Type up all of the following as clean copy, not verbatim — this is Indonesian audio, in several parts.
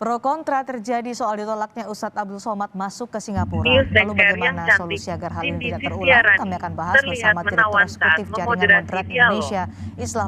Pro kontra terjadi soal ditolaknya Ustadz Abdul Somad masuk ke Singapura. News Lalu anchor yang bagaimana cantik, solusi agar hal ini Cindy tidak Cynthia terulang? Rani, Kami akan bahas terlihat bersama Direktur menawan Eksekutif saat Jaringan memoderasi Moderat dialog. Indonesia, Islah.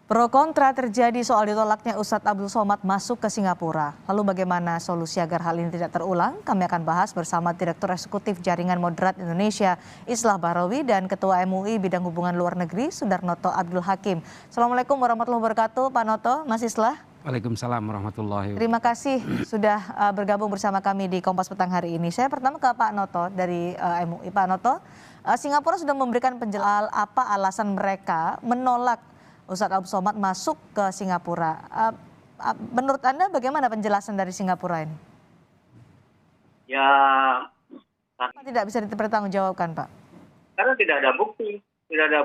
Pro kontra terjadi soal ditolaknya Ustadz Abdul Somad masuk ke Singapura. Lalu bagaimana solusi agar hal ini tidak terulang? Kami akan bahas bersama Direktur Eksekutif Jaringan Moderat Indonesia, Islah Bahrawi, dan Ketua MUI Bidang Hubungan Luar Negeri, Sudarnoto Abdul Hakim. Assalamualaikum warahmatullahi wabarakatuh, Pak Noto, Mas Islah. Waalaikumsalam warahmatullahi wabarakatuh. Terima kasih sudah bergabung bersama kami di Kompas Petang hari ini. Saya pertama ke Pak Noto dari MUI. Pak Noto, Singapura sudah memberikan penjelasan apa alasan mereka menolak Ustadz Abdul Somad masuk ke Singapura. Menurut Anda bagaimana penjelasan dari Singapura ini? Ya, Apa tidak bisa dipertanggungjawabkan, Pak? karena tidak ada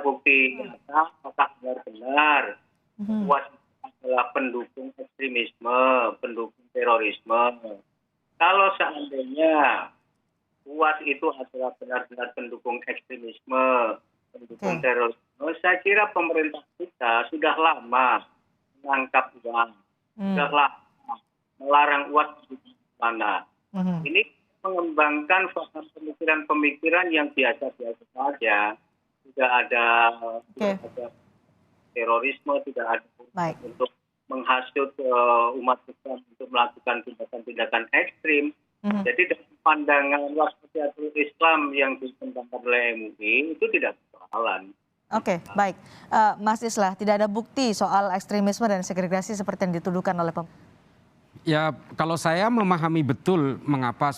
bukti nyata apakah benar-benar UAS adalah pendukung ekstremisme, pendukung terorisme. Kalau seandainya UAS itu adalah benar-benar pendukung ekstremisme, pendukung terorisme, saya kira pemerintah kita sudah lama menangkap uang, sudah lama melarang UAS di mana. Ini mengembangkan pemikiran-pemikiran yang biasa-biasa saja. Tidak ada terorisme, tidak ada untuk menghasut umat Islam untuk melakukan tindakan-tindakan ekstrim. Jadi dari pandangan Wasatiatul Islam yang dikembangkan oleh MUI itu tidak berjalan. Oke, baik. Mas Islah, tidak ada bukti soal ekstremisme dan segregasi seperti yang dituduhkan oleh Ya, kalau saya memahami betul mengapa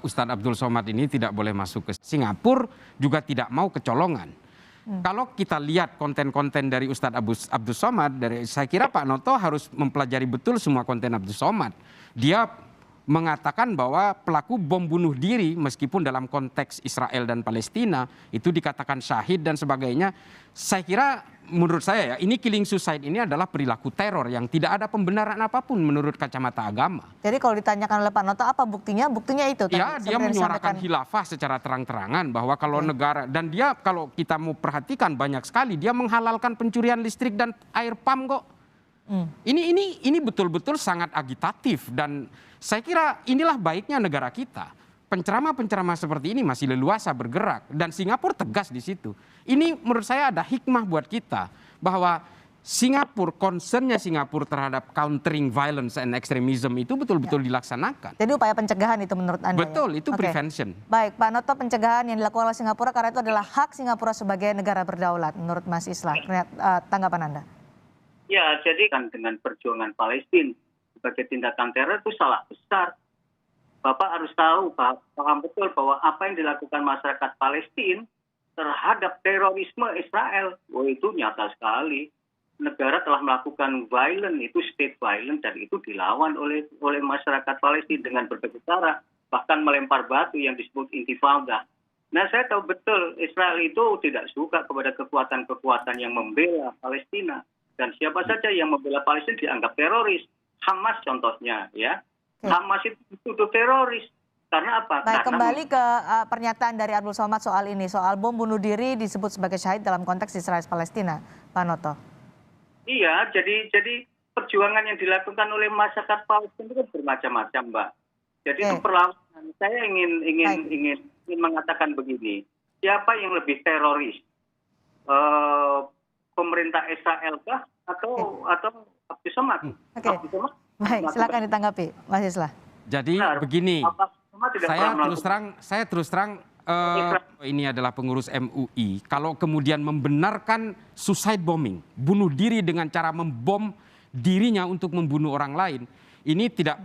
Ustadz Abdul Somad ini tidak boleh masuk ke Singapura, juga tidak mau kecolongan. Kalau kita lihat konten-konten dari Ustadz Abdul Somad, saya kira Pak Noto harus mempelajari betul semua konten Abdul Somad. Dia mengatakan bahwa pelaku bom bunuh diri meskipun dalam konteks Israel dan Palestina itu dikatakan syahid dan sebagainya. Saya kira menurut saya ya ini killing suicide ini adalah perilaku teror yang tidak ada pembenaran apapun menurut kacamata agama. Jadi kalau ditanyakan oleh Pak Noto apa buktinya? Buktinya itu tadi. Ya, dia menyuarakan khilafah secara terang-terangan bahwa kalau negara, dan dia kalau kita mau perhatikan banyak sekali dia menghalalkan pencurian listrik dan air pam kok. Ini betul-betul sangat agitatif dan saya kira inilah baiknya negara kita. Penceramah-penceramah seperti ini masih leluasa bergerak dan Singapura tegas di situ. Ini menurut saya ada hikmah buat kita bahwa Singapura, concernnya Singapura terhadap countering violence and extremism itu betul-betul dilaksanakan. Jadi upaya pencegahan itu menurut Anda? Betul, itu prevention. Baik, Pak Noto, pencegahan yang dilakukan oleh Singapura karena itu adalah hak Singapura sebagai negara berdaulat menurut Mas Islah. Tanggapan Anda? Ya, jadi kan dengan perjuangan Palestina sebagai tindakan teror itu salah besar. Bapak harus tahu, paham betul bahwa apa yang dilakukan masyarakat Palestina terhadap terorisme Israel, itu nyata sekali. Negara telah melakukan violence, itu state violence, dan itu dilawan oleh masyarakat Palestina dengan berbagai cara, bahkan melempar batu yang disebut intifada. Nah, saya tahu betul Israel itu tidak suka kepada kekuatan-kekuatan yang membela Palestina. Dan siapa saja yang membela Palestina dianggap teroris. Hamas contohnya, ya. Hamas itu dituduh teroris. Karena apa? Baik, kembali ke pernyataan dari Abdul Somad soal ini, soal bom bunuh diri disebut sebagai syahid dalam konteks Israel Palestina, Pak Noto. Iya, jadi perjuangan yang dilakukan oleh masyarakat Palestina itu bermacam-macam, Mbak. Jadi itu perlawanan. Saya ingin mengatakan begini, siapa yang lebih teroris? Pemerintah Israel kah atau Abdul Somad? Baik, silakan ditanggapi, Mas Islah. Jadi begini, saya terus terang ini adalah pengurus MUI. Kalau kemudian membenarkan suicide bombing, bunuh diri dengan cara membom dirinya untuk membunuh orang lain, ini tidak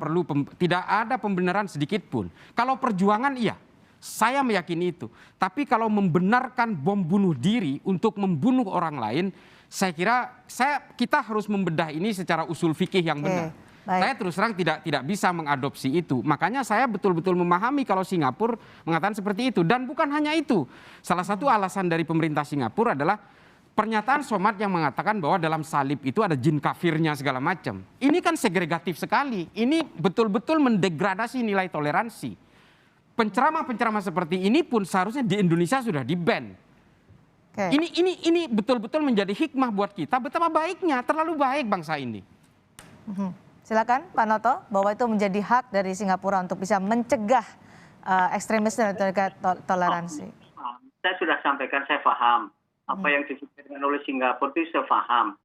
ada pembenaran sedikit pun. Kalau perjuangan iya, saya meyakini itu. Tapi kalau membenarkan bom bunuh diri untuk membunuh orang lain, saya kira kita harus membedah ini secara usul fikih yang benar. Saya terus terang tidak bisa mengadopsi itu. Makanya saya betul-betul memahami kalau Singapura mengatakan seperti itu. Dan bukan hanya itu. Salah satu alasan dari pemerintah Singapura adalah pernyataan Somad yang mengatakan bahwa dalam salib itu ada jin kafirnya segala macam. Ini kan segregatif sekali. Ini betul-betul mendegradasi nilai toleransi. penceramah-penceramah seperti ini pun seharusnya di Indonesia sudah di-ban. Oke. Ini betul-betul menjadi hikmah buat kita betapa baiknya, terlalu baik bangsa ini. Silakan Pak Noto, bahwa itu menjadi hak dari Singapura untuk bisa mencegah ekstremisme dan juga toleransi. Saya sudah sampaikan, saya paham. Apa yang difikirkan oleh Singapura itu saya paham.